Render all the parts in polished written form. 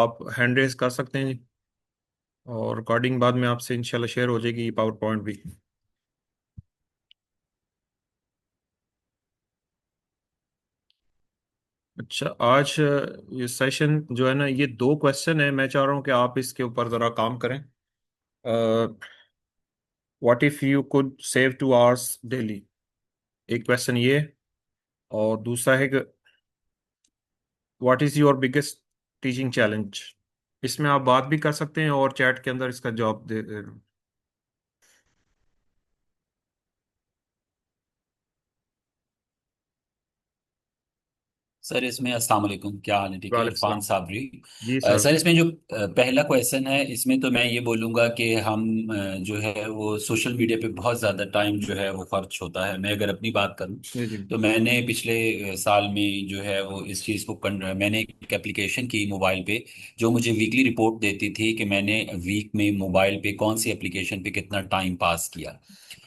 आप hand raise कर सकते हैं जी। और रिकॉर्डिंग बाद में आपसे इंशाल्लाह शेयर हो जाएगी, पावर पॉइंट भी। अच्छा, आज ये सेशन जो है ना, ये दो क्वेश्चन है। मैं चाह रहा हूँ कि आप इसके ऊपर ज़रा काम करें। What if you could save 2 hours daily, एक क्वेश्चन ये। और दूसरा है कि what is your biggest teaching challenge. इसमें आप बात भी कर सकते हैं और चैट के अंदर इसका जवाब दे। सर इसमें अस्सलाम वालेकुम, क्या हाल है? ठीक है, वालेकुम इरफान सलाम। साबरी। जी सर। सर इसमें जो पहला क्वेश्चन है, इसमें तो मैं ये बोलूँगा कि हम जो है वो सोशल मीडिया पे बहुत ज़्यादा टाइम जो है वो खर्च होता है। मैं अगर अपनी बात करूँ जी जी तो मैंने पिछले साल में जो है वो इस चीज़ को मैंने एक एप्लीकेशन की मोबाइल पे, जो मुझे वीकली रिपोर्ट देती थी कि मैंने वीक में मोबाइल पे कौन सी एप्लीकेशन पे कितना टाइम पास किया।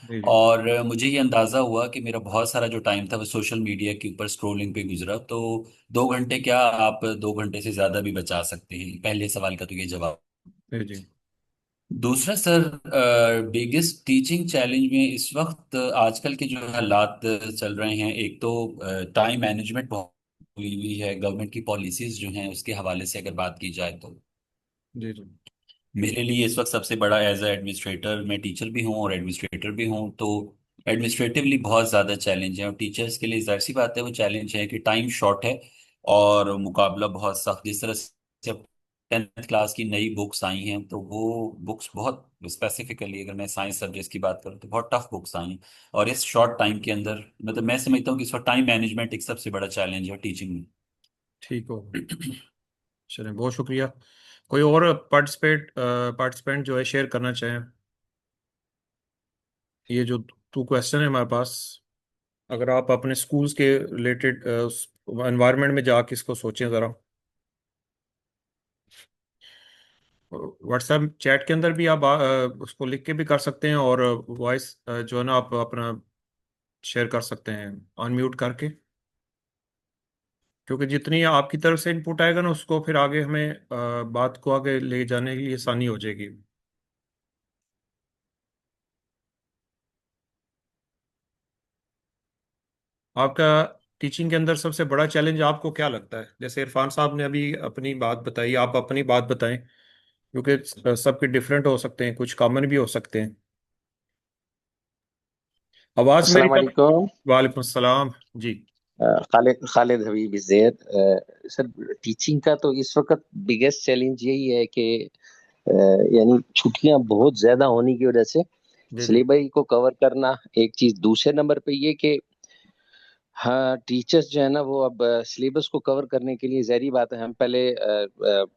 जी जी और मुझे ये अंदाज़ा हुआ कि मेरा बहुत सारा जो टाइम था वो सोशल मीडिया के ऊपर स्क्रॉलिंग पे गुजरा। तो 2 घंटे क्या, आप 2 घंटे से ज़्यादा भी बचा सकते हैं। पहले सवाल का तो ये जवाब। जी जी दूसरा सर, बिगेस्ट टीचिंग चैलेंज में इस वक्त आजकल के जो हालात चल रहे हैं, एक तो टाइम मैनेजमेंट बहुत हुई हुई है। गवर्नमेंट की पॉलिसीज जो हैं उसके हवाले से अगर बात की जाए तो जी जी मेरे लिए इस वक्त सबसे बड़ा, एज ए एडमिनिस्ट्रेटर, मैं टीचर भी हूँ और एडमिनिस्ट्रेटर भी हूँ, तो एडमिनिस्ट्रेटिवली बहुत ज़्यादा चैलेंज है। और टीचर्स के लिए जाहिर सी बात है वो चैलेंज है कि टाइम शॉर्ट है और मुकाबला बहुत सख्त। जिस तरह से अब 10th क्लास की नई बुक्स आई हैं तो वो बुक्स बहुत स्पेसिफिकली, अगर मैं साइंस सब्जेक्ट्स की बात करूँ तो बहुत टफ बुक्स आई हैं। और इस शॉर्ट टाइम के अंदर, मतलब मैं समझता हूँ कि इस वक्त टाइम मैनेजमेंट एक सबसे बड़ा चैलेंज है टीचिंग में। ठीक हो। चलें, बहुत शुक्रिया। कोई और पार्टिसिपेंट जो है शेयर करना चाहें? ये जो टू क्वेश्चन है हमारे पास, अगर आप अपने स्कूल्स के रिलेटेड एनवायरनमेंट में जाके इसको सोचें ज़रा। व्हाट्सएप चैट के अंदर भी आप उसको लिख के भी कर सकते हैं, और वॉइस जो है ना आप अपना शेयर कर सकते हैं अनम्यूट करके। क्योंकि जितनी आपकी तरफ से इनपुट आएगा ना, उसको फिर आगे हमें बात को आगे ले जाने के लिए आसानी हो जाएगी। आपका टीचिंग के अंदर सबसे बड़ा चैलेंज आपको क्या लगता है? जैसे इरफान साहब ने अभी अपनी बात बताई, आप अपनी बात बताएं, क्योंकि सबके डिफरेंट हो सकते हैं, कुछ कॉमन भी हो सकते हैं। आवाज मेरी अस्सलाम कम? वालेकुम। वालेकुम सलाम जी। खालिद खालिद हबीब इज देयर। सर, टीचिंग का तो इस वक्त बिगेस्ट चैलेंज यही है कि यानी छुट्टियां बहुत ज्यादा होने की वजह से जी जी सिलेबस को कवर करना एक चीज। दूसरे नंबर पे ये कि हाँ, टीचर्स जो है ना वो अब सिलेबस को कवर करने के लिए ज़ाहिर बात है हम पहले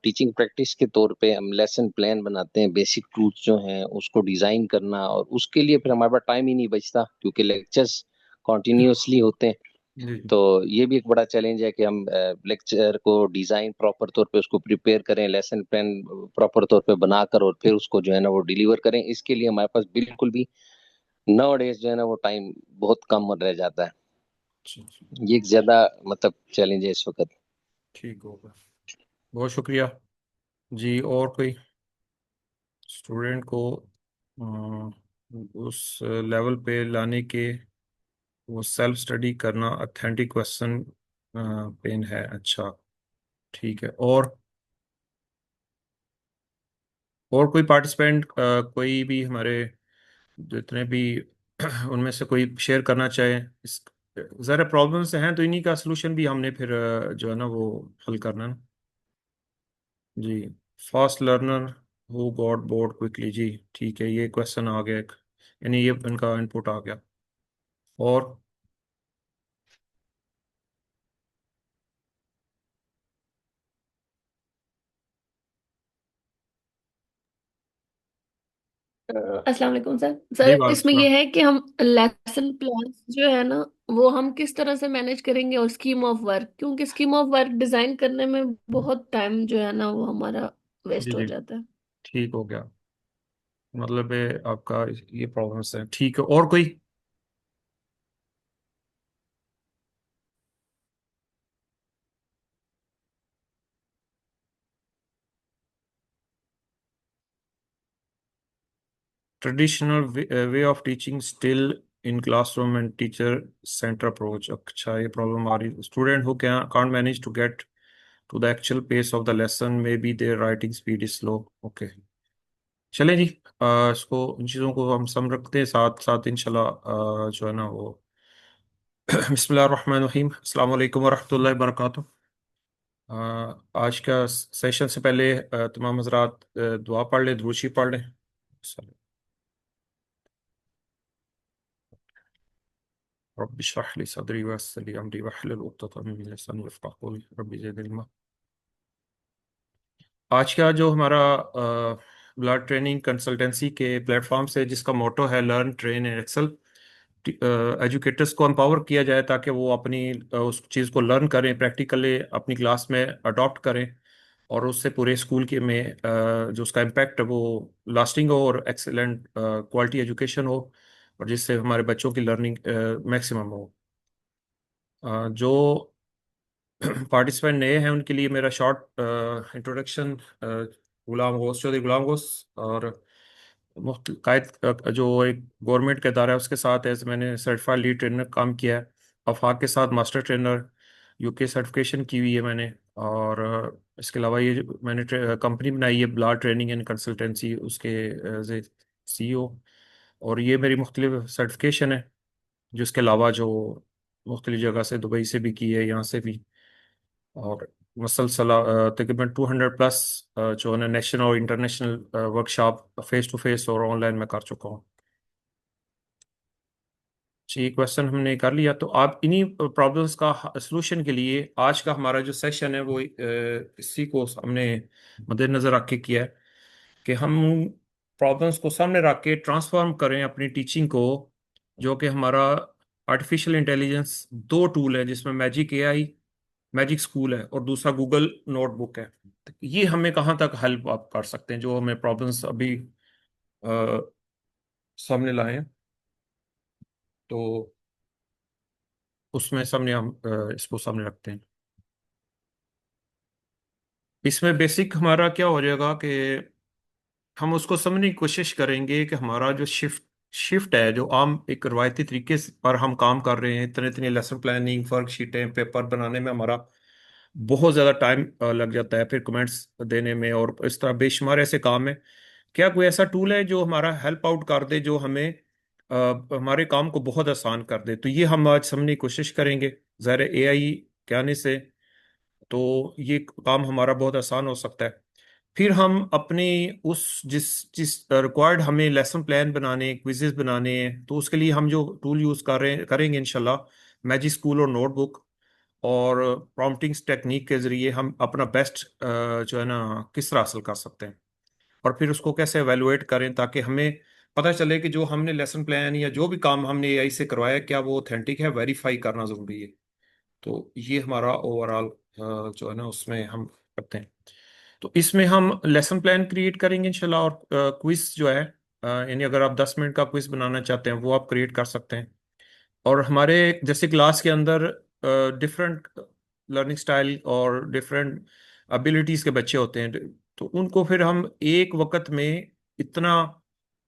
टीचिंग प्रैक्टिस के तौर पे हम लेसन प्लान बनाते हैं, बेसिक टूल्स जो हैं उसको डिजाइन करना, और उसके लिए फिर हमारे पास टाइम ही नहीं बचता क्योंकि लेक्चर्स कॉन्टिन्यूसली होते हैं। जी तो ये भी एक बड़ा चैलेंज है कि हम लेक्चर को डिजाइन प्रॉपर तौर पे उसको प्रिपेयर करें, लेसन प्लान प्रॉपर तौर पे बनाकर और फिर उसको जो है ना वो डिलीवर करें। इसके लिए हमारे पास बिल्कुल भी नाउ डेज जो है ना वो टाइम बहुत कम रह जाता है। अच्छा अच्छा, ये एक ज्यादा मतलब चैलेंज है इस वक्त। ठीक होगा। बहुत शुक्रिया जी। और कोई स्टूडेंट को उस लेवल पे लाने के, वो सेल्फ स्टडी करना ऑथेंटिक क्वेश्चन पेन है। अच्छा, ठीक है। और कोई पार्टिसिपेंट, कोई भी हमारे जितने भी उनमें से कोई शेयर करना चाहे इस, ज़रा प्रॉब्लम्स हैं तो इन्हीं का सलूशन भी हमने फिर जो है ना वो हल करना है ना। जी। Fast learner who got bored quickly, जी ठीक है, ये क्वेश्चन आ गया एक, यानी ये इनका इनपुट आ गया। और अस्सलाम वालेकुम सर। जी सर वालेकुम इसमें सलाम। यह है कि हम लेसन प्लान जो है ना वो हम किस तरह से मैनेज करेंगे, और स्कीम ऑफ वर्क, क्योंकि स्कीम ऑफ वर्क डिजाइन करने में बहुत टाइम जो है ना वो हमारा जी वेस्ट हो जी जाता है। ठीक हो गया। मतलब ये आपका ये प्रॉब्लम्स है, ठीक है। और कोई? Traditional way of teaching still in classroom and teacher centre approach. अच्छा, ये प्रॉब्लम आ रही, student who can't manage to get to the actual pace of the lesson, maybe their writing speed is slow। Okay, चलें जी। इसको, इन चीज़ों को हम सम रखते हैं, साथ साथ इंशाल्लाह जो है ना वो बिस्मिल्लाहिर्रहमानिर्रहीम, अस्सलाम वालेकुम वरहमतुल्लाहि वबरकातुहू। आज का सेशन से पहले तमाम हज़रात दुआ पढ़ लें, दुरूद शरीफ पढ़ लें। रब्बि इश्रह ली सदरी वयस्सिर ली अमरी वहलुल उक़दतम मिन लिसानी यफ़क़हू क़ौली रब्बि ज़िदनी इल्मा। आज का जो हमारा ब्लड ट्रेनिंग कंसल्टेंसी के प्लेटफॉर्म से, जिसका मोटो है learn train and excel, educators को एम्पावर किया जाए ताकि वो अपनी उस चीज़ को लर्न करें, प्रैक्टिकली अपनी क्लास में अडॉप्ट करें, और उससे पूरे स्कूल के में जो उसका इम्पैक्ट है वो लास्टिंग हो और एक्सेलेंट क्वालिटी एजुकेशन हो, और जिससे हमारे बच्चों की लर्निंग मैक्सिमम हो। जो पार्टिसिपेंट नए हैं उनके लिए मेरा शॉर्ट इंट्रोडक्शन। गुलाम गौस, चौधरी गुलाम गौस, और कायद जो एक गवर्नमेंट का इदारा है उसके साथ एज मैंने सर्टिफाइड लीड ट्रेनर काम किया है। अफाक के साथ मास्टर ट्रेनर यूके सर्टिफिकेशन की हुई है मैंने। और इसके अलावा ये जो मैंने कंपनी बनाई है ब्लाड ट्रेनिंग एंड कंसल्टेंसी, उसके एज ए CEO। और ये मेरी मुख्तलिफ सर्टिफिकेशन है, जिसके अलावा जो मुख्तलिफ जगह से, दुबई से भी की है, यहाँ से भी। और मसलसल तकरीबन 200+ जो है ना नेशनल और international workshop face to face और ऑनलाइन में कर चुका हूँ। जी, क्वेश्चन हमने कर लिया, तो आप इन्हीं प्रॉब्लम्स का सलूशन के लिए आज का हमारा जो सेशन है वो इसी को हमने मद्देनजर रख के किया है कि हम प्रॉब्लम्स को सामने रख के ट्रांसफॉर्म करें अपनी टीचिंग को। जो कि हमारा आर्टिफिशियल इंटेलिजेंस, दो टूल है जिसमें मैजिक AI, मैजिक स्कूल है, और दूसरा गूगल नोटबुक है। तो ये हमें कहाँ तक हेल्प आप कर सकते हैं, जो हमें प्रॉब्लम्स अभी अ, सामने लाए हैं, तो उसमें सामने हम इसको सामने रखते हैं। इसमें बेसिक हमारा क्या हो जाएगा कि हम उसको समझने की कोशिश करेंगे कि हमारा जो शिफ्ट शिफ्ट है, जो आम एक रवायती तरीके पर हम काम कर रहे हैं, इतने इतने लेसन प्लानिंग, वर्क शीटें, पेपर बनाने में हमारा बहुत ज़्यादा टाइम लग जाता है, फिर कमेंट्स देने में, और इस तरह बेशुमार ऐसे काम है। क्या कोई ऐसा टूल है जो हमारा हेल्प आउट कर दे, जो हमें हमारे काम को बहुत आसान कर दे? तो ये हम आज समझने की कोशिश करेंगे। ज़ाहिर है AI के आने से तो ये काम हमारा बहुत आसान हो सकता है। फिर हम अपनी उस जिस जिस रिक्वायर्ड हमें लेसन प्लान बनाने, क्विजेस बनाने हैं, तो उसके लिए हम जो टूल यूज़ करेंगे इंशाल्लाह, मैजिक स्कूल और नोटबुक और प्रॉम्प्टिंग टेक्निक के ज़रिए हम अपना बेस्ट जो है ना किस तरह हासिल कर सकते हैं, और फिर उसको कैसे एवेलुएट करें ताकि हमें पता चले कि जो हमने लेसन प्लान या जो भी काम हमने AI से करवाया, क्या वो ऑथेंटिक है, वेरीफाई करना ज़रूरी है। तो ये हमारा ओवरऑल जो है ना उसमें हम करते हैं। तो इसमें हम लेसन प्लान क्रिएट करेंगे इंशाल्लाह, और क्विज जो है यानी अगर आप 10 मिनट का क्विज बनाना चाहते हैं वो आप क्रिएट कर सकते हैं। और हमारे जैसे क्लास के अंदर डिफरेंट लर्निंग स्टाइल और डिफरेंट एबिलिटीज के बच्चे होते हैं, तो उनको फिर हम एक वक्त में इतना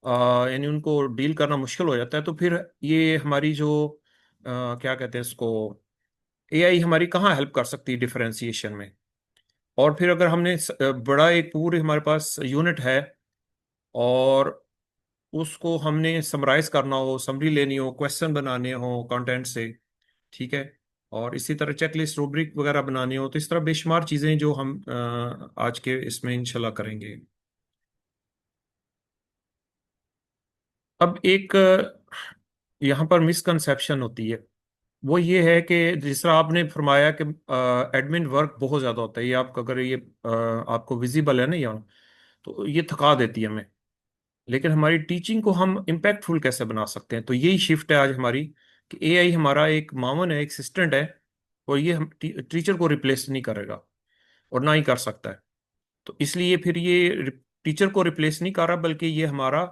यानी उनको डील करना मुश्किल हो जाता है। तो फिर ये हमारी जो क्या कहते हैं इसको, AI हमारी कहाँ हेल्प कर सकती है डिफरेंशिएशन में। और फिर अगर हमने बड़ा एक पूरे हमारे पास यूनिट है, और उसको हमने समराइज करना हो, समरी लेनी हो, क्वेश्चन बनाने हो कंटेंट से, ठीक है, और इसी तरह चेकलिस्ट, रूब्रिक वगैरह बनानी हो, तो इस तरह बेशुमार चीज़ें जो हम आज के इसमें इंशाल्लाह करेंगे। अब एक यहाँ पर मिसकंसेप्शन होती है, वो ये है कि जिस तरह आपने फरमाया कि एडमिन वर्क बहुत ज़्यादा होता है, ये आप अगर ये आपको विजिबल है ना यहाँ, तो ये थका देती है हमें। लेकिन हमारी टीचिंग को हम इम्पैक्टफुल कैसे बना सकते हैं, तो यही शिफ्ट है आज हमारी, कि AI हमारा एक मावन है, एक असिस्टेंट है, और ये हम टीचर को रिप्लेस नहीं करेगा और ना ही कर सकता है। तो इसलिए फिर ये टीचर को रिप्लेस नहीं कर रहा, बल्कि ये हमारा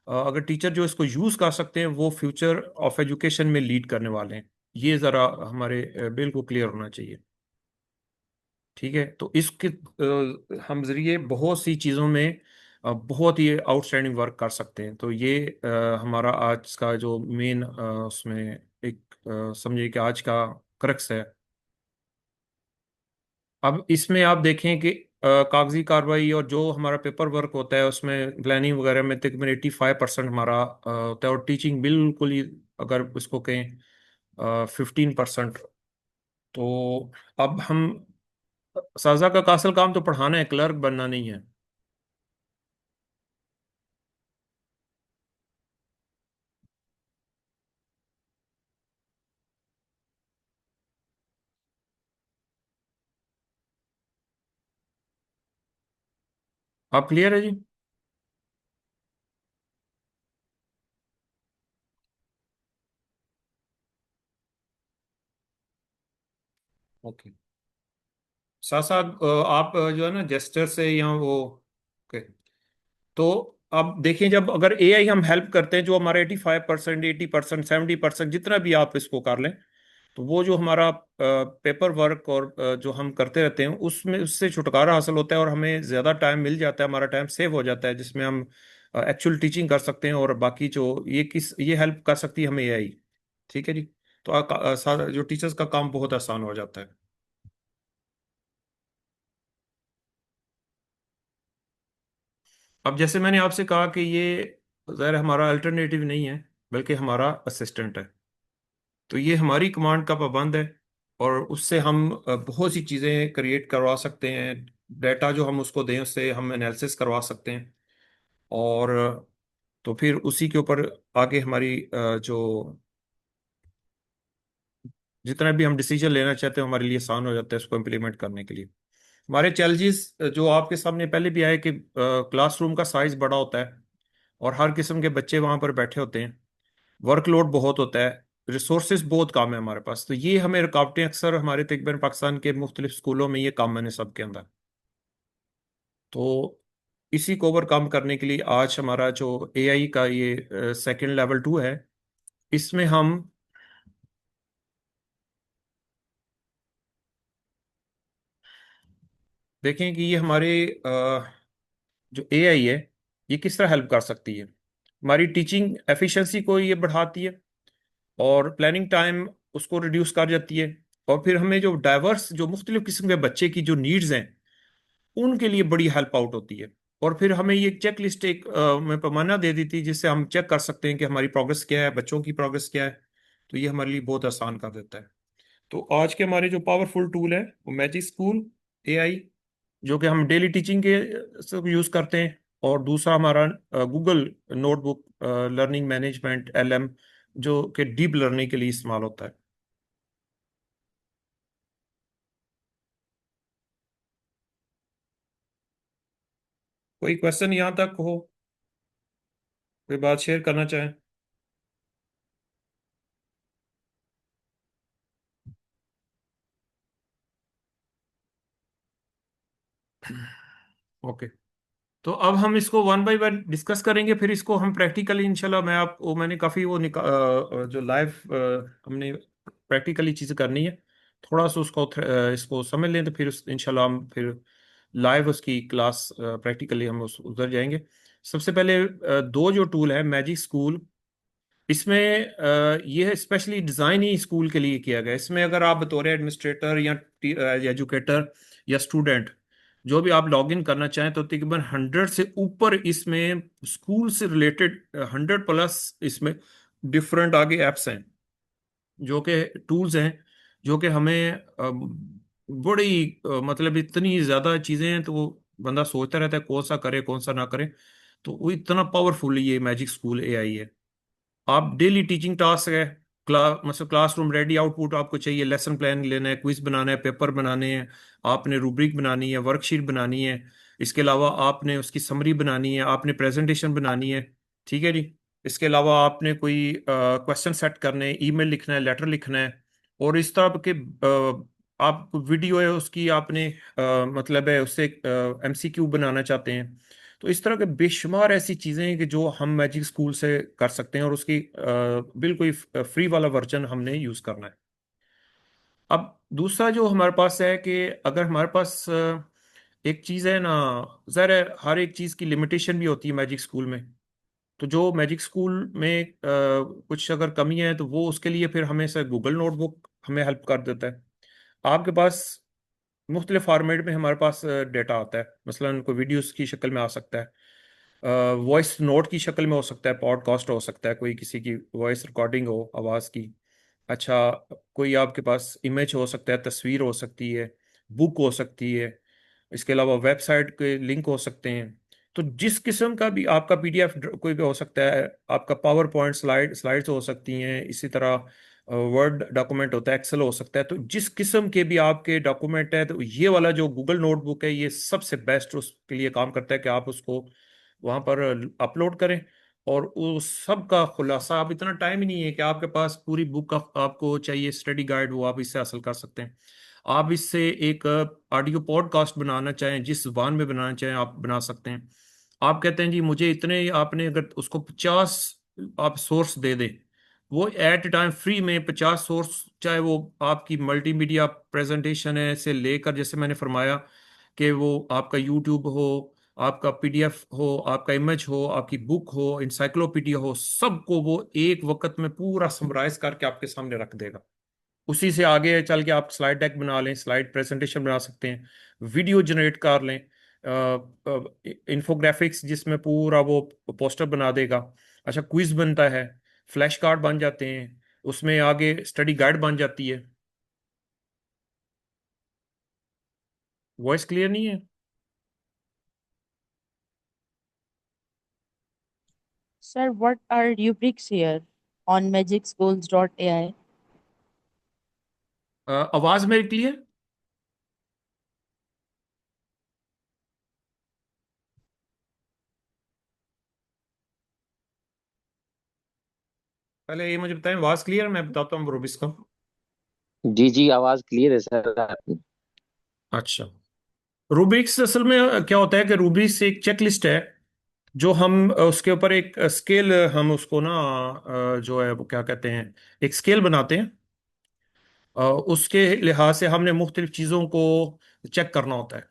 अगर टीचर जो इसको यूज़ कर सकते हैं वो फ्यूचर ऑफ एजुकेशन में लीड करने वाले हैं। ये ज़रा हमारे बिल्कुल क्लियर होना चाहिए, ठीक है। तो इसके हम जरिए बहुत सी चीज़ों में बहुत ही आउटस्टैंडिंग वर्क कर सकते हैं। तो ये हमारा आज का जो मेन उसमें एक समझिए कि आज का क्रक्स है। अब इसमें आप देखें कि कागजी कार्रवाई और जो हमारा पेपर वर्क होता है उसमें प्लानिंग वगैरह में तकरीबन 85% हमारा होता है, और टीचिंग बिल्कुल ही अगर इसको कहें 15%। तो अब हम साजा का कासल काम तो पढ़ाना है, क्लर्क बनना नहीं है। आप क्लियर है जी? ओके। साथ साथ आप जो है ना जेस्टर से या वो ओके। तो अब देखिए, जब अगर एआई हम हेल्प करते हैं, जो हमारे 85%, 80%, 70% जितना भी आप इसको कर लें, तो वो जो हमारा पेपर वर्क और जो हम करते रहते हैं उसमें उससे छुटकारा हासिल होता है और हमें ज़्यादा टाइम मिल जाता है, हमारा टाइम सेव हो जाता है, जिसमें हम एक्चुअल टीचिंग कर सकते हैं। और बाकी जो ये हेल्प कर सकती है हमें एआई। ठीक है जी। तो जो टीचर्स का काम बहुत आसान हो जाता है। अब जैसे मैंने आपसे कहा कि ये ज़ाहिर है हमारा अल्टरनेटिव नहीं है, बल्कि हमारा असिस्टेंट है। तो ये हमारी कमांड का पाबंद है, और उससे हम बहुत सी चीज़ें क्रिएट करवा सकते हैं। डाटा जो हम उसको दें उससे हम एनालिसिस करवा सकते हैं। और तो फिर उसी के ऊपर आगे हमारी जो जितना भी हम डिसीजन लेना चाहते हैं हमारे लिए आसान हो जाता है उसको इम्प्लीमेंट करने के लिए। हमारे चैलेंजेस जो आपके सामने पहले भी आए कि क्लासरूम का साइज बड़ा होता है, और हर किस्म के बच्चे वहां पर बैठे होते हैं, वर्कलोड बहुत होता है, रिसोर्सेज बहुत कम है हमारे पास। तो ये हमें रुकावटें अक्सर हमारे तकरीबन पाकिस्तान के मुख्तलिफ स्कूलों में ये कॉमन है सबके अंदर। तो इसी को ओवरकम करने के लिए आज हमारा जो एआई का ये सेकंड लेवल 2 है, इसमें हम देखें कि ये हमारे जो एआई है ये किस तरह हेल्प कर सकती है। हमारी टीचिंग एफिशिएंसी को ये बढ़ाती है, और प्लानिंग टाइम उसको रिड्यूस कर जाती है। और फिर हमें जो डाइवर्स जो मुख्तलिफ किस्म के बच्चे की जो नीड्स हैं उनके लिए बड़ी हेल्प आउट होती है। और फिर हमें ये चेक लिस्ट एक में पैमाना दे दी थी, जिससे हम चेक कर सकते हैं कि हमारी प्रोग्रेस क्या है, बच्चों की प्रोग्रेस क्या है। तो ये हमारे लिए बहुत आसान कर देता है। तो आज के हमारे जो पावरफुल टूल है वो मैजिक स्कूल एआई, जो कि हम डेली टीचिंग के सब यूज करते हैं। और दूसरा हमारा Google notebook learning management LM, जो कि डीप लर्निंग के लिए इस्तेमाल होता है। कोई क्वेश्चन यहाँ तक हो, कोई बात शेयर करना चाहें? ओके। तो अब हम इसको वन बाय वन डिस्कस करेंगे, फिर इसको हम प्रैक्टिकली इंशाल्लाह मैं आप वो मैंने काफ़ी वो जो लाइव हमने प्रैक्टिकली चीज़ें करनी है। थोड़ा सा उसको इसको समझ लें, तो फिर इंशाल्लाह हम फिर लाइव उसकी क्लास प्रैक्टिकली हम उधर जाएंगे। सबसे पहले दो जो टूल है मैजिक स्कूल, इसमें ये स्पेशली डिज़ाइन ही स्कूल के लिए किया गया है। इसमें अगर आप बतौर एडमिनिस्ट्रेटर या एजुकेटर या स्टूडेंट जो भी आप लॉग इन करना चाहें, तो तकरीबन 100 से ऊपर इसमें स्कूल से रिलेटेड 100+ इसमें डिफरेंट आगे ऐप्स हैं, जो कि टूल्स हैं, जो कि हमें बड़ी मतलब इतनी ज़्यादा चीज़ें हैं, तो वो बंदा सोचता रहता है कौन सा करे कौन सा ना करे। तो वो इतना पावरफुल ये मैजिक स्कूल एआई है। आप डेली टीचिंग टास्क है, मतलब क्लासरूम रेडी आउटपुट आपको चाहिए, लेसन प्लान लेना है, क्विज बनाना है, पेपर बनाने हैं, आपने रूब्रिक बनानी है, वर्कशीट बनानी है, इसके अलावा आपने उसकी समरी बनानी है, आपने प्रेजेंटेशन बनानी है। ठीक है जी। इसके अलावा आपने कोई क्वेश्चन सेट करने हैं, ईमेल लिखना है, लेटर लिखना है, और इस तरह के आप वीडियो है उसकी आपने मतलब है उससे एमसीक्यू बनाना चाहते हैं। तो इस तरह के बेशुमार ऐसी चीज़ें हैं कि जो हम मैजिक स्कूल से कर सकते हैं, और उसकी बिल्कुल फ्री वाला वर्जन हमने यूज़ करना है। अब दूसरा जो हमारे पास है कि अगर हमारे पास एक चीज़ है ना, ज़रा हर एक चीज़ की लिमिटेशन भी होती है मैजिक स्कूल में। तो जो मैजिक स्कूल में कुछ अगर कमी है तो वो उसके लिए फिर हमें से गूगल नोटबुक हमें हेल्प कर देता है। आपके पास मुख्तलिफ फॉर्मेट में हमारे पास डेटा आता है, मसलन कोई वीडियोस की शक्ल में आ सकता है, वॉइस नोट की शक्ल में हो सकता है, पॉडकास्ट हो सकता है, कोई किसी की वॉइस रिकॉर्डिंग हो आवाज़ की। अच्छा, कोई आपके पास इमेज हो सकता है, तस्वीर हो सकती है, बुक हो सकती है, इसके अलावा वेबसाइट के लिंक हो सकते हैं। तो जिस किस्म का भी आपका पीडीएफ कोई भी हो सकता है, आपका पावर पॉइंट स्लाइड्स हो सकती हैं, इसी तरह वर्ड डॉक्यूमेंट होता है, एक्सेल हो सकता है। तो जिस किस्म के भी आपके डॉक्यूमेंट है, तो ये वाला जो गूगल नोटबुक है ये सबसे बेस्ट उसके लिए काम करता है कि आप उसको वहां पर अपलोड करें और उस सब का खुलासा। आप इतना टाइम ही नहीं है कि आपके पास पूरी बुक का आपको चाहिए स्टडी गाइड, वो आप इससे हासिल कर सकते हैं। आप इससे एक ऑडियो पॉडकास्ट बनाना चाहें, जिस ज़ुबान में बनाना चाहें आप बना सकते हैं। आप कहते हैं जी मुझे इतने, आपने अगर उसको 50 आप सोर्स दे दें, वो एट टाइम फ्री में 50 सोर्स, चाहे वो आपकी मल्टीमीडिया प्रेजेंटेशन है से लेकर, जैसे मैंने फरमाया कि वो आपका यूट्यूब हो, आपका पीडीएफ हो, आपका इमेज हो, आपकी बुक हो, इंसाइक्लोपीडिया हो, सबको वो एक वक्त में पूरा समराइज करके आपके सामने रख देगा। उसी से आगे चल के आप स्लाइड डेक बना लें, स्लाइड प्रेजेंटेशन बना सकते हैं, वीडियो जनरेट कर लें, इन्फोग्राफिक्स जिसमें पूरा वो पोस्टर बना देगा। अच्छा, क्विज बनता है, फ्लैश कार्ड बन जाते हैं, उसमें आगे स्टडी गाइड बन जाती है। वॉइस क्लियर नहीं है? Sir, what are rubrics here on magicschools.ai? आवाज मेरी क्लियर? पहले ये मुझे बताएं, आवाज क्लियर? मैं बताता हूँ रूबिक्स का। जी जी, आवाज क्लियर है सर आपकी। अच्छा, रूबिक्स असल में क्या होता है कि रूबिक्स एक चेकलिस्ट है, जो हम उसके ऊपर एक स्केल, हम उसको ना जो है वो क्या कहते हैं, एक स्केल बनाते हैं। उसके लिहाज से हमने मुख्तलिफ चीज़ों को चेक करना होता है।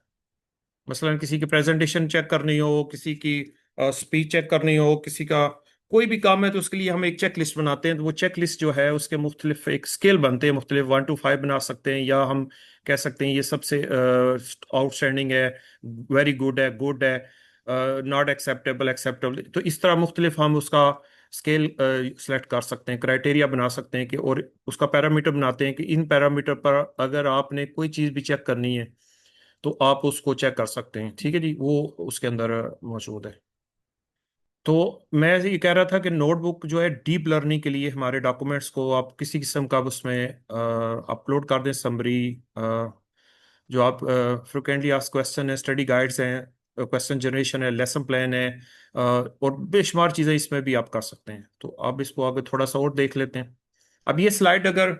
मसलन किसी की प्रेजेंटेशन चेक करनी हो, किसी की स्पीच चेक करनी हो, किसी का कोई भी काम है, तो उसके लिए हम एक चेक लिस्ट बनाते हैं। तो वो चेक लिस्ट जो है उसके मुख्तलिफ एक स्केल बनते हैं, मुख्तलिफ 1 to 5 बना सकते हैं, या हम कह सकते हैं ये सबसे आउटस्टैंडिंग है, वेरी गुड है, नॉट एक्सेप्टेबल, एक्सेप्टेबल। तो इस तरह मुख्तलिफ हम उसका स्केल सेलेक्ट कर सकते हैं, क्राइटेरिया बना सकते हैं कि, और उसका पैरामीटर बनाते हैं कि इन पैरामीटर पर अगर आपने कोई चीज़ भी चेक करनी है तो आप उसको चेक कर सकते हैं। ठीक है जी, वो उसके अंदर मौजूद है। तो मैं ये कह रहा था कि नोटबुक जो है डीप लर्निंग के लिए, हमारे डॉक्यूमेंट्स को आप किसी किस्म का उसमें अपलोड कर दें, समरी, जो आप फ्रिक्वेंटली आस्क्ड क्वेश्चन है, स्टडी गाइड्स हैं, क्वेश्चन जनरेशन है, लेसन प्लान है, और बेशुमार चीज़ें इसमें भी आप कर सकते हैं। तो आप इसको आगे थोड़ा सा और देख लेते हैं। अब ये स्लाइड अगर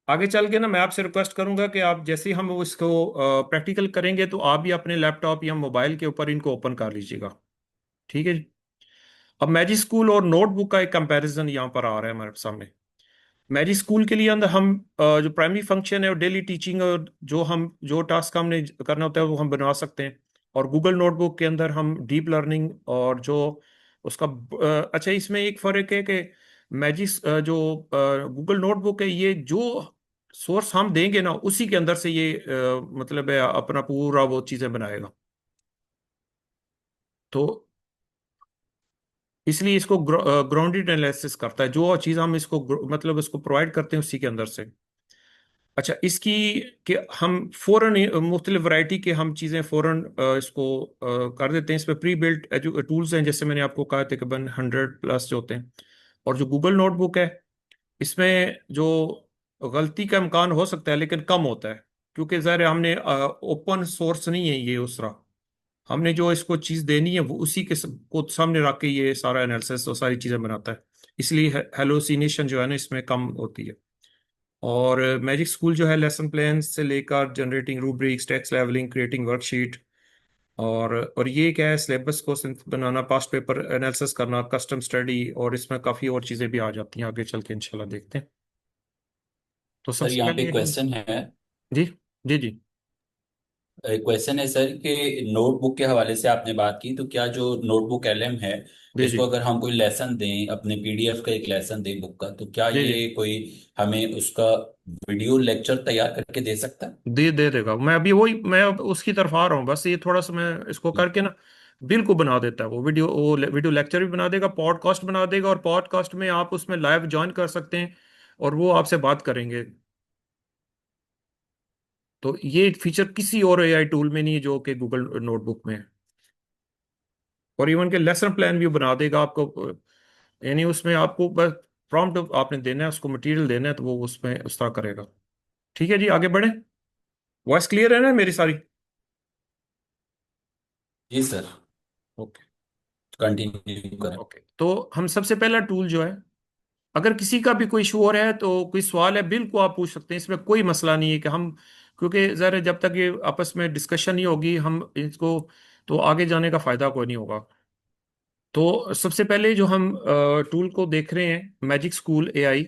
आगे चल के ना, मैं आपसे रिक्वेस्ट करूंगा कि आप जैसे ही हम वो इसको प्रैक्टिकल करेंगे तो आप भी अपने लैपटॉप या मोबाइल के ऊपर इनको ओपन कर लीजिएगा। ठीक है जी। अब मैजिक स्कूल और नोटबुक का एक कंपैरिजन यहाँ पर आ रहा है हमारे सामने। मैजिक स्कूल के लिए अंदर हम जो प्राइमरी फंक्शन है और डेली टीचिंग, और जो टास्क हमने करना होता है वो हम बना सकते हैं। और गूगल नोटबुक के अंदर हम डीप लर्निंग और जो उसका अच्छा, इसमें एक फर्क है कि मैजिक जो गूगल नोटबुक है, ये जो सोर्स हम देंगे ना उसी के अंदर से ये मतलब है अपना पूरा वो चीजें बनाएगा। तो इसलिए इसको ग्राउंडेड एनालिसिस करता है, जो चीज़ हम इसको मतलब इसको प्रोवाइड करते हैं उसी के अंदर से। अच्छा, इसकी कि हम फौरन मुख्तलिफ वैरायटी के हम चीज़ें फौरन इसको कर देते हैं। इसमें प्री बिल्ट टूल्स हैं, जैसे मैंने आपको कहा तकरीबन 100+ जो होते हैं। और जो गूगल नोटबुक है, इसमें जो गलती का इम्कान हो सकता है लेकिन कम होता है, क्योंकि ज़ाहिर है हमने ओपन सोर्स नहीं है ये उस तरह। हमने जो इसको चीज़ देनी है वो उसी के को सामने रख के ये सारा एनालिसिस और सारी चीज़ें बनाता है। इसलिए हेलोसिनेशन जो है ना इसमें कम होती है। और मैजिक स्कूल जो है लेसन प्लान से लेकर generating rubrics, text levelling, creating worksheet, और ये क्या है, सिलेबस को बनाना, पास्ट पेपर एनालिसिस करना, कस्टम स्टडी, और इसमें काफ़ी और चीज़ें भी आ जाती हैं। आगे चल के इंशाल्लाह देखते हैं। तो सर सबसे यहाँ पे पहले क्वेश्चन है। जी, जी जी। क्वेश्चन है सर कि नोटबुक के हवाले से आपने बात की, तो क्या जो नोटबुक एलएम है, जी जी इसको अगर हम कोई लेसन दें, अपने पीडीएफ का एक लेसन दें बुक का, तो क्या जी जी। ये कोई हमें उसका वीडियो लेक्चर तैयार करके दे सकता है? दे देगा। मैं अभी वही, मैं अब उसकी तरफ आ रहा हूँ, बस ये थोड़ा सा मैं इसको करके ना बिल को बना देता है। वो वीडियो लेक्चर भी बना देगा, पॉडकास्ट बना देगा, और पॉडकास्ट में आप उसमें लाइव ज्वाइन कर सकते हैं और वो आपसे बात करेंगे। तो ये फीचर किसी और एआई टूल में नहीं है जो कि गूगल नोटबुक में है। और इवन के लेसन प्लान भी बना देगा आपको, यानी उसमें आपको बस प्रॉम्प्ट आपने देना है, उसको मटेरियल देना है, तो वो उसमें उस तरह करेगा। ठीक है जी, आगे बढ़े। वॉइस क्लियर है ना मेरी सारी? जी सर, ओके। कंटिन्यू करें। ओके, तो हम सबसे पहला टूल जो है, अगर किसी का भी कोई इशू हो रहा है तो कोई सवाल है, बिल को आप पूछ सकते हैं, इसमें कोई मसला नहीं है कि हम, क्योंकि ज़रा जब तक ये आपस में डिस्कशन नहीं होगी हम इसको, तो आगे जाने का फायदा कोई नहीं होगा। तो सबसे पहले जो हम टूल को देख रहे हैं, मैजिक स्कूल एआई।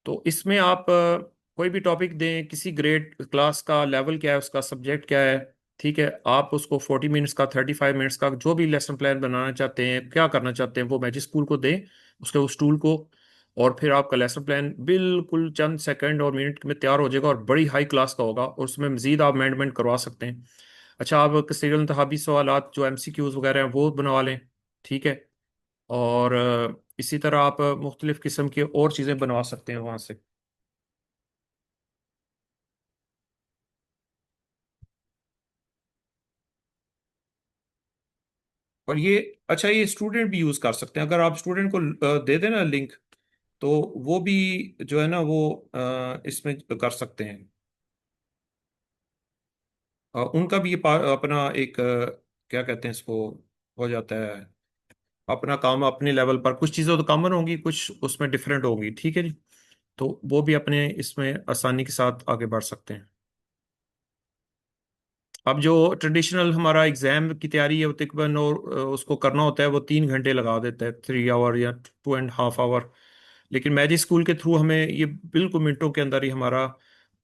तो इसमें आप कोई भी टॉपिक दें, किसी ग्रेड क्लास का लेवल क्या है, उसका सब्जेक्ट क्या है, ठीक है, आप उसको 40 मिनट्स का, 35 मिनट्स का, जो भी लेसन प्लान बनाना चाहते हैं, क्या करना चाहते हैं, वो मैजिक स्कूल को दें, उसके उस टूल को। और फिर आपका लेसन प्लान बिल्कुल चंद सेकंड और मिनट में तैयार हो जाएगा, और बड़ी हाई क्लास का होगा, और उसमें मजीद आप अमेंडमेंट करवा सकते हैं। अच्छा, आप सीरियल इंतहाबी सवालात जो एमसीक्यूज वगैरह हैं वो बनवा लें, ठीक है। और इसी तरह आप मुख्तलिफ किस्म की और चीज़ें बनवा सकते हैं वहाँ से। और ये, अच्छा, ये स्टूडेंट भी यूज़ कर सकते हैं, अगर आप स्टूडेंट को दे देना लिंक, तो वो भी जो है ना वो इसमें कर सकते हैं। उनका भी ये अपना एक क्या कहते हैं इसको, हो जाता है अपना काम अपने लेवल पर। कुछ चीज़ें तो कॉमन होंगी, कुछ उसमें डिफरेंट होंगी, ठीक है जी। तो वो भी अपने इसमें आसानी के साथ आगे बढ़ सकते हैं। अब जो ट्रेडिशनल हमारा एग्जाम की तैयारी है, वो तकरीबन और उसको करना होता है, वो 3 घंटे लगा देता है, 3 आवर या 2.5 आवर। लेकिन मैजिक स्कूल के थ्रू हमें ये बिल्कुल मिनटों के अंदर ही हमारा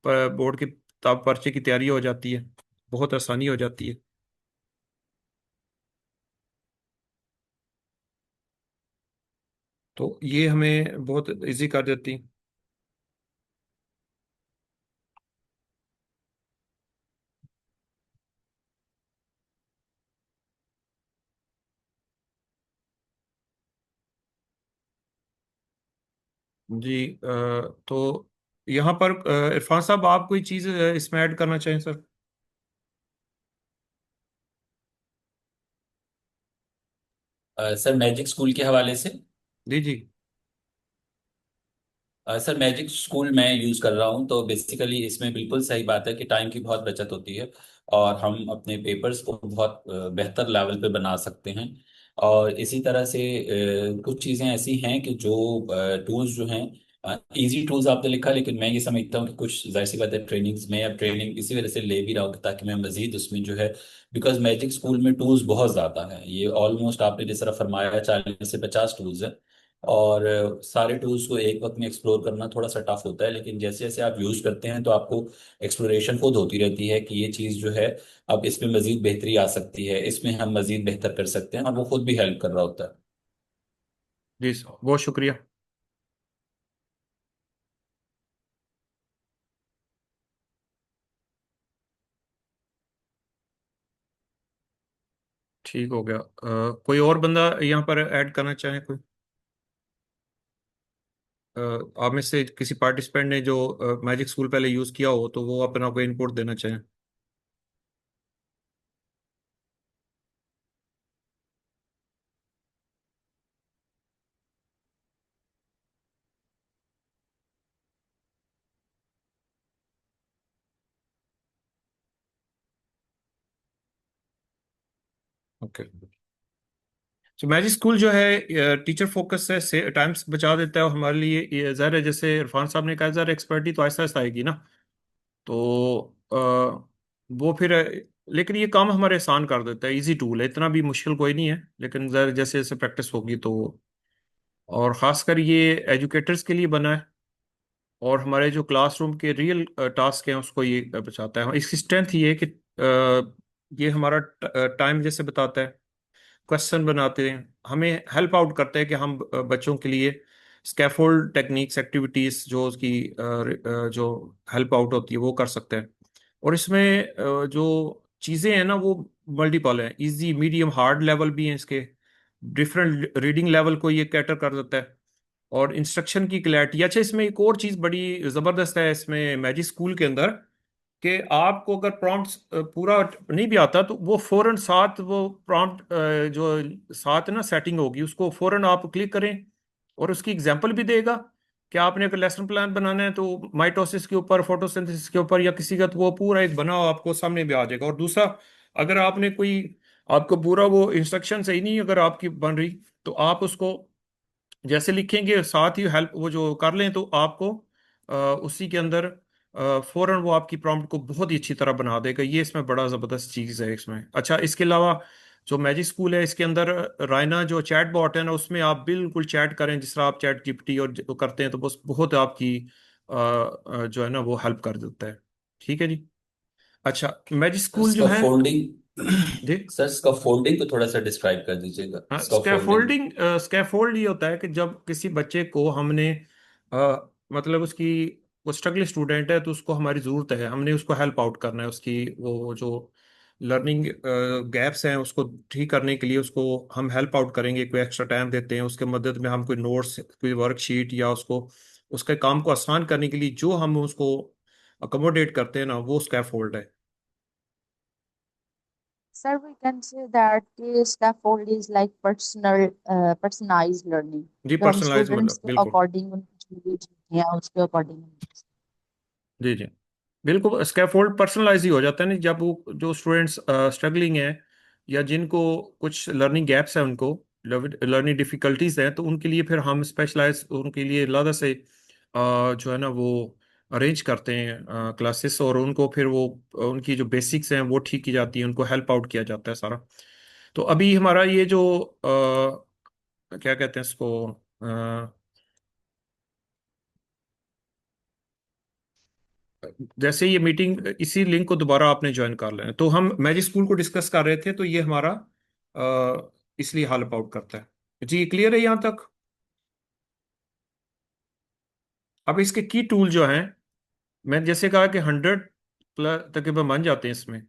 बोर्ड के किताब पर्चे की तैयारी हो जाती है, बहुत आसानी हो जाती है। तो ये हमें बहुत इजी कर देती। जी तो यहाँ पर इरफान साहब, आप कोई चीज़ इसमें ऐड करना चाहें सर? सर मैजिक स्कूल के हवाले से, जी जी सर मैजिक स्कूल मैं यूज कर रहा हूँ, तो बेसिकली इसमें बिल्कुल सही बात है कि टाइम की बहुत बचत होती है, और हम अपने पेपर्स को बहुत बेहतर लेवल पे बना सकते हैं। और इसी तरह से कुछ चीज़ें ऐसी हैं कि जो टूल्स जो हैं, इजी टूल्स आपने लिखा, लेकिन मैं ये समझता हूँ कि कुछ जाहिर सी बात है ट्रेनिंग्स में, या ट्रेनिंग इसी वजह से ले भी रहा हूँ ताकि मैं मजीद उसमें जो है, बिकॉज मैजिक स्कूल में टूल्स बहुत ज़्यादा हैं, ये ऑलमोस्ट आपने जिस तरह फरमाया 40 से 50 टूल्स हैं। और सारे टूल्स को एक वक्त में एक्सप्लोर करना थोड़ा सा टफ होता है, लेकिन जैसे जैसे आप यूज करते हैं तो आपको एक्सप्लोरेशन खुद होती रहती है कि ये चीज़ जो है, अब इसमें मजीद बेहतरी आ सकती है, इसमें हम मजीद बेहतर कर सकते हैं, और वो खुद भी हेल्प कर रहा होता है। जी सर, बहुत शुक्रिया। ठीक हो गया। कोई और बंदा यहाँ पर ऐड करना चाहे कोई? आप में से किसी पार्टिसिपेंट ने जो मैजिक स्कूल पहले यूज किया हो, तो वो अपना कोई इनपुट देना चाहें? ओके। तो मैजिक स्कूल जो है टीचर फोकस से टाइम्स बचा देता है, और हमारे लिए ये ज़ाहिर है, जैसे इरफान साहब ने कहा, ज़रा एक्सपर्टी तो आहिस्ता आहिस्ता आएगी ना। तो वो फिर लेकिन ये काम हमारे आसान कर देता है, इजी टूल है, इतना भी मुश्किल कोई नहीं है, लेकिन ज़रा जैसे जैसे प्रैक्टिस होगी तो। और ख़ासकर ये एजुकेटर्स के लिए बना है, और हमारे जो क्लासरूम के रियल टास्क हैं उसको ये बचाता है। इसकी स्ट्रेंथ ये है कि ये हमारा टाइम जैसे बताता है, क्वेश्चन बनाते हैं, हमें हेल्प आउट करता है कि हम बच्चों के लिए स्कैफोल्ड टेक्निक्स एक्टिविटीज जो उसकी जो हेल्प आउट होती है वो कर सकते हैं। और इसमें जो चीज़ें हैं ना वो मल्टीपल हैं, इजी मीडियम हार्ड लेवल भी हैं इसके, डिफरेंट रीडिंग लेवल को ये कैटर कर देता है, और इंस्ट्रक्शन की क्लैरिटी। अच्छा, इसमें एक और चीज़ बड़ी ज़बरदस्त है इसमें मैजिक स्कूल के अंदर, कि आपको अगर प्रॉम्प्ट पूरा नहीं भी आता तो वो फौरन साथ वो प्रॉम्प्ट जो साथ ना सेटिंग होगी उसको फौरन आप क्लिक करें और उसकी एग्जांपल भी देगा कि आपने अगर लेसन प्लान बनाना है तो माइटोसिस के ऊपर, फोटोसिंथेसिस के ऊपर या किसी का, तो वो पूरा एक बना हुआ आपको सामने भी आ जाएगा। और दूसरा, अगर आपने कोई, आपको पूरा वो इंस्ट्रक्शन सही नहीं अगर आपकी बन रही, तो आप उसको जैसे लिखेंगे साथ ही हेल्प वो जो कर लें तो आपको उसी के अंदर फौरन वो आपकी प्रॉम्प्ट को बहुत ही अच्छी तरह बना देगा। ये इसमें बड़ा ज़बरदस्त चीज़ है इसमें। अच्छा, इसके अलावा जो मैजिक स्कूल है इसके अंदर रायना जो चैट बॉट है ना, उसमें आप बिल्कुल चैट करें जिस तरह आप चैट जीपीटी और जो करते हैं, तो बस बहुत आपकी जो है ना वो हेल्प कर देता है। ठीक है जी। अच्छा, मैजिक स्कूल जो इसका है फोल्डिंग जी, सर, इसका फोल्डिंग को थोड़ा सा डिस्क्राइब कर दीजिएगा, इसका फोल्डिंग। स्कैफोल्डिंग, स्कैफोल्ड ये होता है कि जब किसी बच्चे को हमने मतलब उसकी, वो स्ट्रगलिंग स्टूडेंट है तो उसको हमारी ज़रूरत है, हमने उसको हेल्प आउट करना है, उसकी वो जो लर्निंग गैप्स हैं उसको ठीक करने के लिए उसको हम हेल्प आउट करेंगे, कोई एक्स्ट्रा टाइम देते हैं उसके मदद में, हम कोई नोट्स, कोई वर्कशीट या उसको उसके काम को आसान करने के लिए जो हम उसको अकोमोडेट करते हैं ना, वो स्कैफोल्ड है। Sir, we can say that the scaffold is like personalized learning. जी, जो हम पर्सनलाइज स्टूडेंट्स मतलब के बिल्कुल। अकॉर्डिंग उनकी जो भी चीजें हैं उसके अकॉर्डिंग। जी जी, बिल्कुल स्कैफोल्ड पर्सनलाइज ही हो जाता है ना, जब वो जो स्टूडेंट्स स्ट्रगलिंग है या जिनको कुछ लर्निंग गैप्स है, उनको लर्निंग डिफिकल्टीज हैं, तो उनके लिए फिर हम स्पेशलाइज उनके लिए अलग से जो है ना वो अरेंज करते हैं क्लासेस, और उनको फिर वो उनकी जो बेसिक्स हैं वो ठीक की जाती है, उनको हेल्प आउट किया जाता है सारा। तो अभी हमारा ये जो क्या कहते हैं इसको, जैसे ये मीटिंग, इसी लिंक को दोबारा आपने ज्वाइन कर लेना, तो हम मैजिक स्कूल को डिस्कस कर रहे थे, तो ये हमारा इसलिए हेल्प आउट करता है जी। क्लियर है यहाँ तक? अब इसके की टूल जो हैं, मैं जैसे कहा कि 100 प्लस तकरीबन बन जाते हैं इसमें।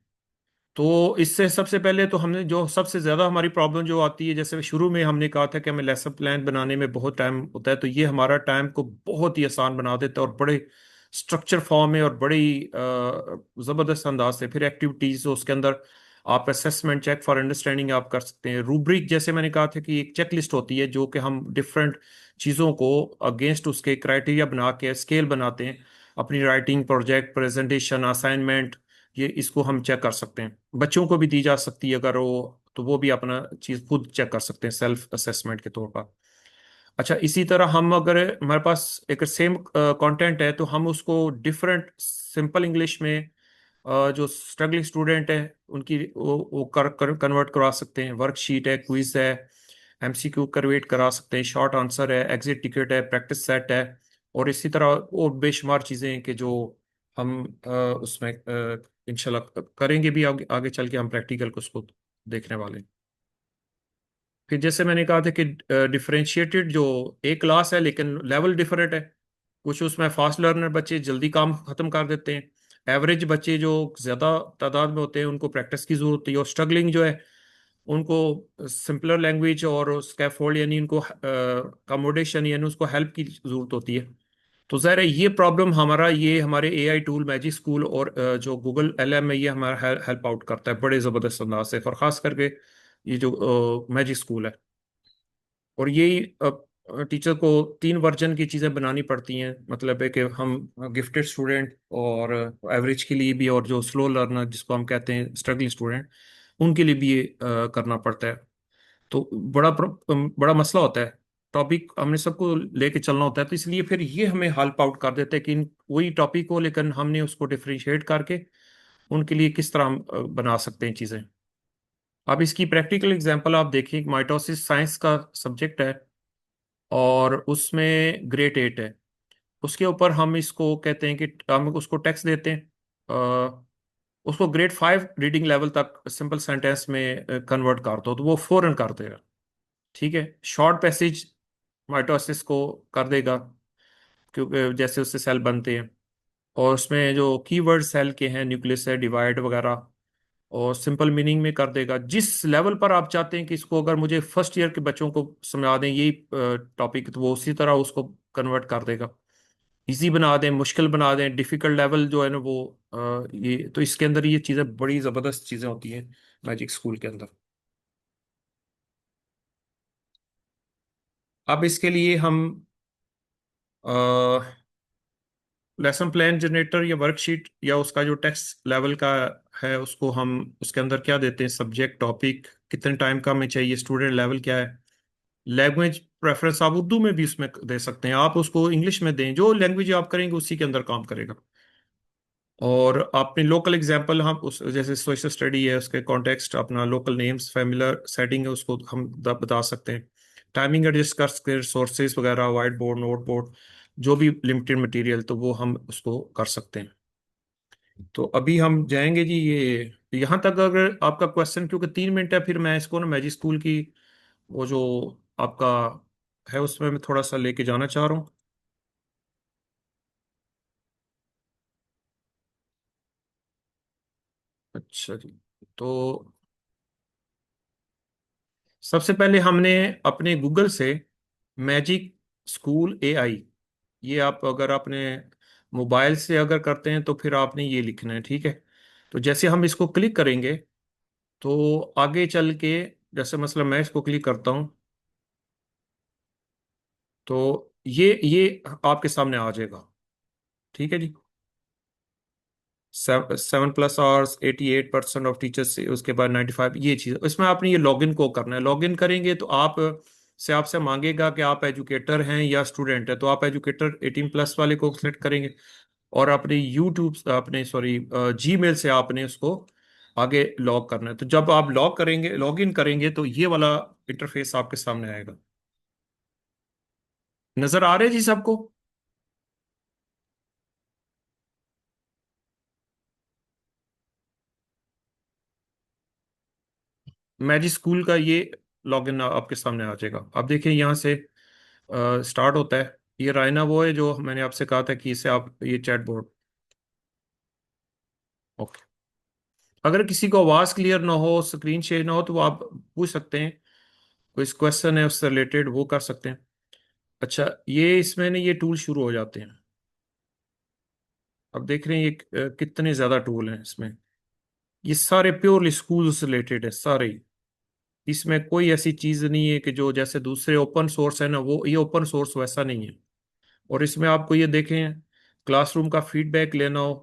तो इससे सबसे पहले तो हमने जो सबसे ज़्यादा हमारी प्रॉब्लम जो आती है, जैसे शुरू में हमने कहा था कि हमें लेसन प्लान बनाने में बहुत टाइम होता है, तो ये हमारा टाइम को बहुत ही आसान बना देता है और बड़े स्ट्रक्चर फॉर्म में और बड़ी ज़बरदस्त अंदाज से। फिर एक्टिविटीज़ उसके अंदर आप असेसमेंट, चेक फॉर अंडरस्टैंडिंग आप कर सकते हैं। रूब्रिक जैसे मैंने कहा था कि एक चेक लिस्ट होती है जो कि हम डिफरेंट चीज़ों को अगेंस्ट उसके क्राइटेरिया बना के स्केल बनाते हैं, अपनी राइटिंग, प्रोजेक्ट, प्रेजेंटेशन, असाइनमेंट, ये इसको हम चेक कर सकते हैं। बच्चों को भी दी जा सकती है अगर वो, तो वो भी अपना चीज़ खुद चेक कर सकते हैं सेल्फ असेसमेंट के तौर पर। अच्छा, इसी तरह हम अगर हमारे पास एक सेम कंटेंट है तो हम उसको डिफरेंट सिंपल इंग्लिश में जो स्ट्रगलिंग स्टूडेंट है उनकी वो कन्वर्ट करवा सकते हैं। वर्कशीट है, क्विज है, एमसीक्यू क्रिएट करा सकते हैं, शॉर्ट आंसर है, एग्जिट टिकट है, प्रैक्टिस सेट है, और इसी तरह और बेशुमार चीज़ें हैं कि जो हम उसमें इंशाल्लाह करेंगे भी, आगे आगे चल के हम प्रैक्टिकल को उसको देखने वाले हैं। फिर जैसे मैंने कहा था कि डिफरेंशिएटेड जो एक क्लास है लेकिन लेवल डिफरेंट है, कुछ उसमें फास्ट लर्नर बच्चे जल्दी काम खत्म कर देते हैं, एवरेज बच्चे जो ज़्यादा तादाद में होते हैं उनको प्रैक्टिस की ज़रूरत होती है, और स्ट्रगलिंग जो है उनको सिंपलर लैंग्वेज और स्कैफोल्ड यानी उनको अकोमोडेशन यानी उसको हेल्प की ज़रूरत होती है। तो ज़ाहिर है ये प्रॉब्लम हमारा, ये हमारे एआई टूल मैजिक स्कूल और जो गूगल एलएम है, ये हमारा हेल्प आउट करता है बड़े ज़बरदस्त अंदाज से, और ख़ास करके ये जो मैजिक स्कूल है। और यही टीचर को 3 वर्जन की चीज़ें बनानी पड़ती हैं, मतलब है कि हम गिफ्टेड स्टूडेंट और एवरेज के लिए भी, और जो स्लो लर्नर जिसको हम कहते हैं स्ट्रगलिंग स्टूडेंट, उनके लिए भी ये करना पड़ता है। तो बड़ा मसला होता है, टॉपिक हमने सबको लेके चलना होता है, तो इसलिए फिर ये हमें हेल्प आउट कर देते हैं कि वही टॉपिक को, लेकिन हमने उसको डिफरेंशिएट करके उनके लिए किस तरह हम बना सकते हैं चीज़ें। अब इसकी प्रैक्टिकल एग्जांपल आप देखिए, माइटोसिस साइंस का सब्जेक्ट है और उसमें ग्रेड 8 है। उसके ऊपर हम इसको कहते हैं कि हम उसको टेक्स्ट देते हैं, उसको ग्रेड 5 रीडिंग लेवल तक सिंपल सेंटेंस में कन्वर्ट कर दो तो वो फौरन कर देगा। ठीक है, शॉर्ट पैसेज माइटोसिस को कर देगा, क्योंकि जैसे उससे सेल बनते हैं, और उसमें जो कीवर्ड सेल के हैं, न्यूक्लियस है, डिवाइड वगैरह, और सिंपल मीनिंग में कर देगा। जिस लेवल पर आप चाहते हैं कि इसको अगर मुझे फर्स्ट ईयर के बच्चों को समझा दें यही टॉपिक, तो वो उसी तरह उसको कन्वर्ट कर देगा। इजी बना दें, मुश्किल बना दें, डिफिकल्ट लेवल जो है ना वो ये तो इसके अंदर ये चीज़ें बड़ी ज़बरदस्त चीज़ें होती हैं मैजिक स्कूल के अंदर। अब इसके लिए हम लेसन प्लान जनरेटर या वर्कशीट या उसका जो टेक्स्ट लेवल का है उसको हम उसके अंदर क्या देते हैं, सब्जेक्ट, टॉपिक, कितने टाइम का हमें चाहिए, स्टूडेंट लेवल क्या है, लैंग्वेज प्रेफरेंस आप उर्दू में भी उसमें दे सकते हैं, आप उसको इंग्लिश में दें, जो लैंग्वेज आप करेंगे उसी के अंदर काम करेगा। और अपने लोकल एग्जाम्पल हम उस जैसे सोशल स्टडी है उसके कॉन्टेक्स्ट, अपना लोकल नेम्स, फैमिलियर सेटिंग है उसको हम बता सकते हैं। टाइमिंग एडजस्ट कर सकते हैं, सोर्सेज वगैरह, वाइट बोर्ड, नोट बोर्ड, जो भी लिमिटेड मटेरियल तो वो हम उसको कर सकते हैं। तो अभी हम जाएंगे जी ये यहाँ तक। अगर आपका क्वेश्चन, क्योंकि 3 मिनट है, फिर मैं इसको ना मैजिक स्कूल की वो जो आपका है उसमें मैं थोड़ा सा लेके जाना चाह रहा हूँ। अच्छा जी, तो सबसे पहले हमने अपने गूगल से मैजिक स्कूल एआई, ये आप अगर अपने मोबाइल से अगर करते हैं तो फिर आपने ये लिखना है, ठीक है। तो जैसे हम इसको क्लिक करेंगे तो आगे चल के, जैसे मतलब मैं इसको क्लिक करता हूँ तो ये आपके सामने आ जाएगा, ठीक है जी। 7+ आवर्स, 88% ऑफ टीचर्स, उसके बाद 95, ये चीज़ इसमें आपने ये लॉगिन को करना है। लॉगिन करेंगे तो आप से आपसे मांगेगा कि आप एजुकेटर हैं या स्टूडेंट है, तो आप एजुकेटर 18+ वाले को सिलेक्ट करेंगे, और अपने यूट्यूब अपने सॉरी जीमेल से आपने उसको आगे लॉग करना है। तो जब आप लॉग करेंगे, लॉगिन करेंगे, तो ये वाला इंटरफेस आपके सामने आएगा। नजर आ रहे जी सबको? मैजिक स्कूल का ये लॉगिन आपके सामने आ जाएगा। अब देखिए यहाँ से स्टार्ट होता है। ये रायना वो है जो मैंने आपसे कहा था कि इसे आप ये चैट बोर्ड। ओके, अगर किसी को आवाज़ क्लियर ना हो, स्क्रीन शेयर ना हो, तो वो आप पूछ सकते हैं, कोई क्वेश्चन है उससे रिलेटेड वो कर सकते हैं। अच्छा, ये इसमें ना ये टूल शुरू हो जाते हैं। अब देख रहे हैं ये कितने ज़्यादा टूल हैं इसमें। ये सारे प्योरली स्कूल से रिलेटेड है सारे ही। इसमें कोई ऐसी चीज़ नहीं है कि जो जैसे दूसरे ओपन सोर्स है ना, वो ये ओपन सोर्स वैसा नहीं है। और इसमें आपको ये देखें, क्लासरूम का फीडबैक लेना हो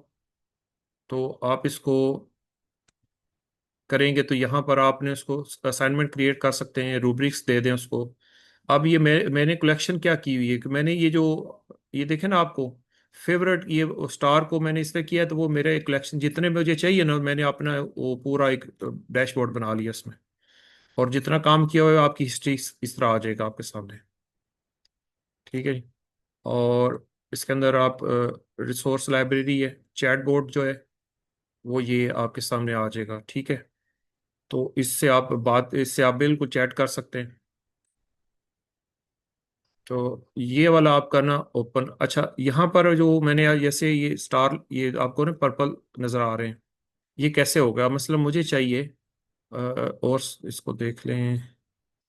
तो आप इसको करेंगे तो यहाँ पर आपने उसको असाइनमेंट क्रिएट कर सकते हैं, रूब्रिक्स दे दें उसको। अब ये मैंने कलेक्शन क्या की हुई है कि मैंने ये जो ये देखे ना आपको फेवरेट, ये स्टार को मैंने इसलिए किया है, तो वो मेरे कलेक्शन जितने मुझे चाहिए ना, मैंने अपना वो पूरा एक डैशबोर्ड बना लिया इसमें। और जितना काम किया हुआ है आपकी हिस्ट्री इस तरह आ जाएगा आपके सामने, ठीक है जी। और इसके अंदर आप रिसोर्स लाइब्रेरी है, चैट बोर्ड जो है वो ये आपके सामने आ जाएगा, ठीक है। तो इससे आप बिल्कुल चैट कर सकते हैं। तो ये वाला आपका ना ओपन। अच्छा, यहाँ पर जो मैंने जैसे ये स्टार, ये आपको ना पर्पल नज़र आ रहे हैं, ये कैसे होगा, मतलब मुझे चाहिए और इसको देख लें।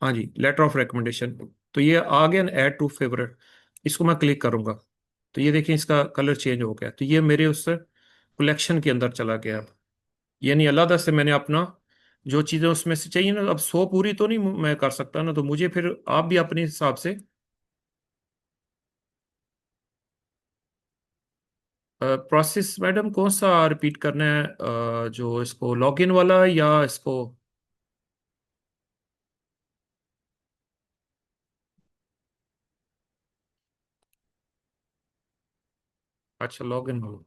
हाँ जी, लेटर ऑफ रिकमेंडेशन। तो ये आ गया ना, ऐड टू फेवरेट, इसको मैं क्लिक करूंगा तो ये देखिए इसका कलर चेंज हो गया, तो ये मेरे उस कलेक्शन के अंदर चला गया अब। यानी अलग से मैंने अपना जो चीज़ें उसमें से चाहिए ना, अब 100 पूरी तो नहीं मैं कर सकता ना, तो मुझे फिर आप भी अपने हिसाब से प्रोसेस मैडम कौन सा रिपीट करना है, जो इसको लॉगिन वाला या इसको? अच्छा, लॉगिन वाला।